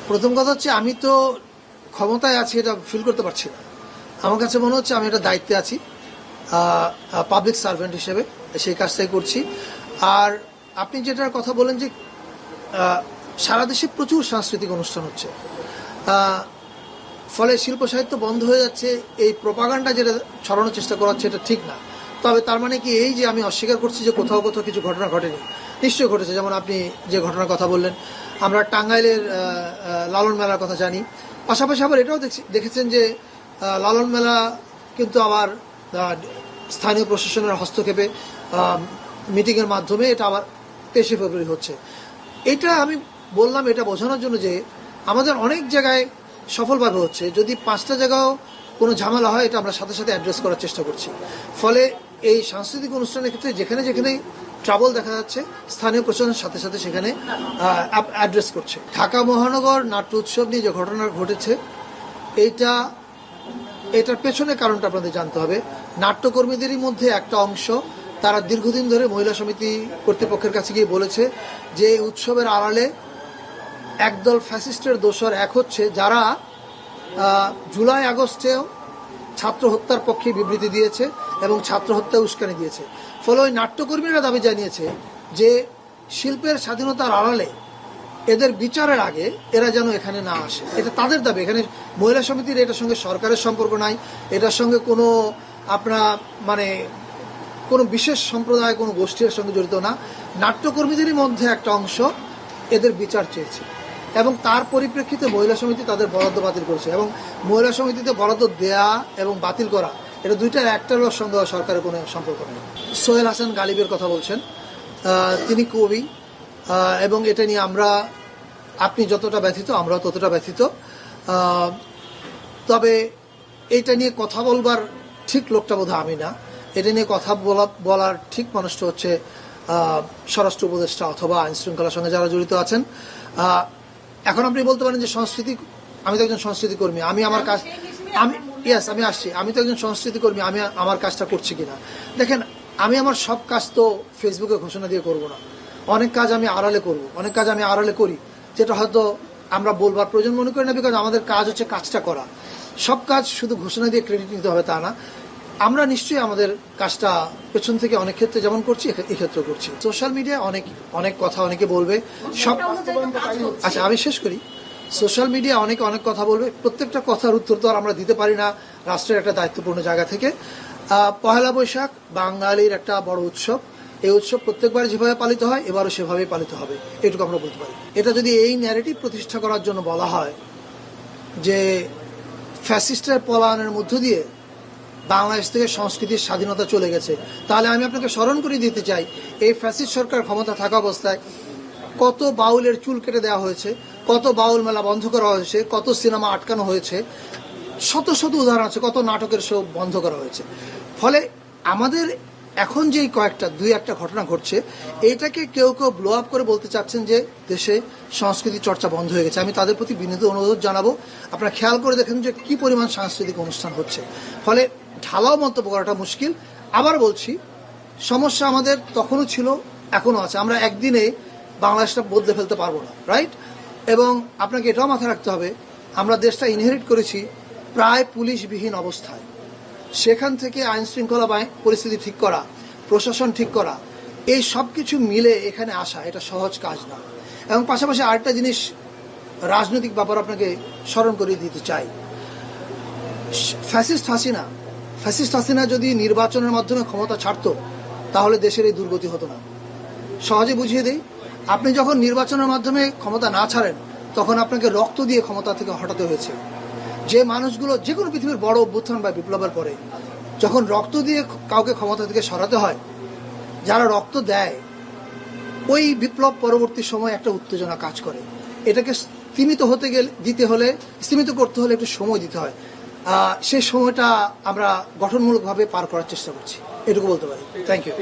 প্রথম কথা হচ্ছে আমি তো ক্ষমতায় আছি এটা ফিল করতে পারছি না। আমার কাছে মনে হচ্ছে আমি একটা দায়িত্বে আছি, পাবলিক সার্ভেন্ট হিসেবে সেই কাজটাই করছি। আর আপনি যেটার কথা বলেন যে সারা দেশে প্রচুর সাংস্কৃতিক অনুষ্ঠান হচ্ছে, ফলে শিল্প সাহিত্য বন্ধ হয়ে যাচ্ছে, এই প্রোপাগান্ডা যেটা ছড়ানোর চেষ্টা করা হচ্ছে এটা ঠিক না। তবে তার মানে কি এই যে আমি অস্বীকার করছি যে কোথাও কোথাও কিছু ঘটনা ঘটেনি? নিশ্চয়ই ঘটেছে। যেমন আপনি যে ঘটনার কথা বললেন, আমরা টাঙ্গাইলের লালন মেলার কথা জানি। পাশাপাশি আবার এটাও দেখেছেন যে লালন মেলা কিন্তু আবার স্থানীয় প্রশাসনের হস্তক্ষেপে মিটিংয়ের মাধ্যমে এটা আবার 23 ফেব্রুয়ারি হচ্ছে। এটা আমি বললাম এটা বোঝানোর জন্য যে আমাদের অনেক জায়গায় সফলভাবে হচ্ছে। যদি 5টা জায়গাও কোনো ঝামেলা হয় এটা আমরা সাথে সাথে অ্যাড্রেস করার চেষ্টা করছি। ফলে এই সাংস্কৃতিক অনুষ্ঠানের ক্ষেত্রে যেখানে যেখানে ট্রাবল দেখা যাচ্ছে স্থানীয় প্রশাসনের সাথে সাথে সেখানে অ্যাড্রেস করছে। ঢাকা মহানগর নাট্য উৎসব নিয়ে যে ঘটনা ঘটেছে এটার পেছনে কারণটা আপনাদের জানতে হবে। নাট্যকর্মীদেরই মধ্যে একটা অংশ তারা দীর্ঘদিন ধরে মহিলা সমিতি কর্তৃপক্ষের কাছে গিয়ে বলেছে যে উৎসবের আড়ালে একদল ফ্যাসিস্টের দোসর এক হচ্ছে, যারা জুলাই আগস্টেও ছাত্র হত্যার পক্ষে বিবৃতি দিয়েছে এবং ছাত্র হত্যা উস্কানি দিয়েছে। ফলে ওই নাট্যকর্মীরা দাবি জানিয়েছে যে শিল্পের স্বাধীনতার আড়ালে এদের বিচারের আগে এরা যেন এখানে না আসে। এটা তাদের দাবি। এখানে মহিলা সমিতির এটার সঙ্গে সরকারের সম্পর্ক নাই, এটার সঙ্গে কোনো কোনো বিশেষ সম্প্রদায় কোনো গোষ্ঠীর সঙ্গে জড়িত না। নাট্যকর্মীদেরই মধ্যে একটা অংশ এদের বিচার চেয়েছে এবং তার পরিপ্রেক্ষিতে মহিলা সমিতি তাদের বরাদ্দ বাতিল করেছে। এবং মহিলা সমিতিতে বরাদ্দ দেয়া এবং বাতিল করা এটা দুইটার একটার সঙ্গে সরকারের কোনো সম্পর্ক নেই। সোহেল হাসান গালিবের কথা বলছেন, তিনি কবি এবং এটা নিয়ে আপনি যতটা ব্যথিত আমরাও ততটা ব্যথিত। তবে এটা নিয়ে কথা বলবার ঠিক লোকটা বোধহয় আমি না। এটা নিয়ে কথা বলার ঠিক মানুষটা হচ্ছে স্বরাষ্ট্র উপদেষ্টা অথবা আইন শৃঙ্খলার সঙ্গে যারা জড়িত আছেন। এখন আপনি বলতে পারেন যে আমি তো একজন সংস্কৃতি কর্মী, আমি আমার কাজ আমি আসছি, আমি তো একজন সংস্কৃতি কর্মী, আমি আমার কাজটা করছি কিনা। দেখেন, আমি আমার সব কাজ তো ফেসবুকে ঘোষণা দিয়ে করব না। অনেক কাজ আমি আড়ালে করব, অনেক কাজ আমি আড়ালে করি যেটা হয়তো আমরা বলবার প্রয়োজন মনে করি না, বিকজ আমাদের কাজ হচ্ছে কাজটা করা। সব কাজ শুধু ঘোষণা দিয়ে ক্রেডিট নিতে হবে তা না। আমরা নিশ্চয়ই আমাদের কাজটা পেছন থেকে অনেক ক্ষেত্রে যেমন করছি এক্ষেত্রে করছি। সোশ্যাল মিডিয়ায় অনেক কথা অনেকে বলবে, সব আচ্ছা আমি শেষ করি। সোশ্যাল মিডিয়া অনেক কথা বলবে, প্রত্যেকটা কথার উত্তর তো আর আমরা দিতে পারি না রাষ্ট্রের একটা দায়িত্বপূর্ণ জায়গা থেকে। পহেলা বৈশাখ বাঙালির একটা বড় উৎসব। এই উৎসব প্রত্যেকবার যেভাবে পালিত হয় এবারও সেভাবেই পালিত হবে, এটুকু আমরা বলতে পারি। এটা যদি এই ন্যারেটিভ প্রতিষ্ঠা করার জন্য বলা হয় যে ফ্যাসিস্টের পলায়নের মধ্য দিয়ে বাংলাদেশ থেকে সংস্কৃতির স্বাধীনতা চলে গেছে, তাহলে আমি আপনাকে স্মরণ করে দিতে চাই এই ফ্যাসিস্ট সরকার ক্ষমতা থাকা অবস্থায় কত বাউলের চুল কেটে দেওয়া হয়েছে, কত বাউল মেলা বন্ধ করা হয়েছে, কত সিনেমা আটকানো হয়েছে, শত শত উদাহরণ আছে, কত নাটকের শো বন্ধ করা হয়েছে। ফলে আমাদের এখন যেই দুই একটা ঘটনা ঘটছে এইটাকে কেউ ব্লো আপ করে বলতে চাচ্ছেন যে দেশে সংস্কৃতি চর্চা বন্ধ হয়ে গেছে। আমি তাদের প্রতি বিনীত অনুরোধ জানাবো, আপনারা খেয়াল করে দেখেন যে কি পরিমাণ সাংস্কৃতিক অনুষ্ঠান হচ্ছে। ফলে ঢালাও মন্তব্য করাটা মুশকিল। আবার বলছি, সমস্যা আমাদের তখনও ছিল, এখনো আছে। আমরা একদিনে বাংলাদেশটা বদলে ফেলতে পারবো না, রাইট? এবং আপনাকে এটাও মাথায় রাখতে হবে, আমরা দেশটা ইনহেরিট করেছি প্রায় পুলিশবিহীন অবস্থায়। সেখান থেকে আইন শৃঙ্খলা পরিস্থিতি ঠিক করা, প্রশাসন ঠিক করা, এই সব কিছু মিলে এখানে আসা এটা সহজ কাজ না। এবং পাশাপাশি আরেকটা জিনিস রাজনৈতিক ব্যাপার আপনাকে স্মরণ করিয়ে দিতে চাই। ফ্যাসিস্ট হাসিনা যদি নির্বাচনের মাধ্যমে ক্ষমতা ছাড়তো তাহলে দেশের এই দুর্গতি হতো না। সহজে বুঝিয়ে দেই, আপনি যখন নির্বাচনের মাধ্যমে ক্ষমতা না ছাড়েন তখন আপনাকে রক্ত দিয়ে ক্ষমতা থেকে হটাতে হয়েছে। যে মানুষগুলো যে কোনো পৃথিবীর বড় অভ্যুত্থান বা বিপ্লবের পরে যখন রক্ত দিয়ে কাউকে ক্ষমতা থেকে সরাতে হয়, যারা রক্ত দেয় ওই বিপ্লব পরবর্তী সময় একটা উত্তেজনা কাজ করে। এটাকে স্তীমিত করতে হলে একটু সময় দিতে হয়। সেই সময়টা আমরা গঠনমূলকভাবে পার করার চেষ্টা করছি, এটুকু বলতে পারি। Thank you.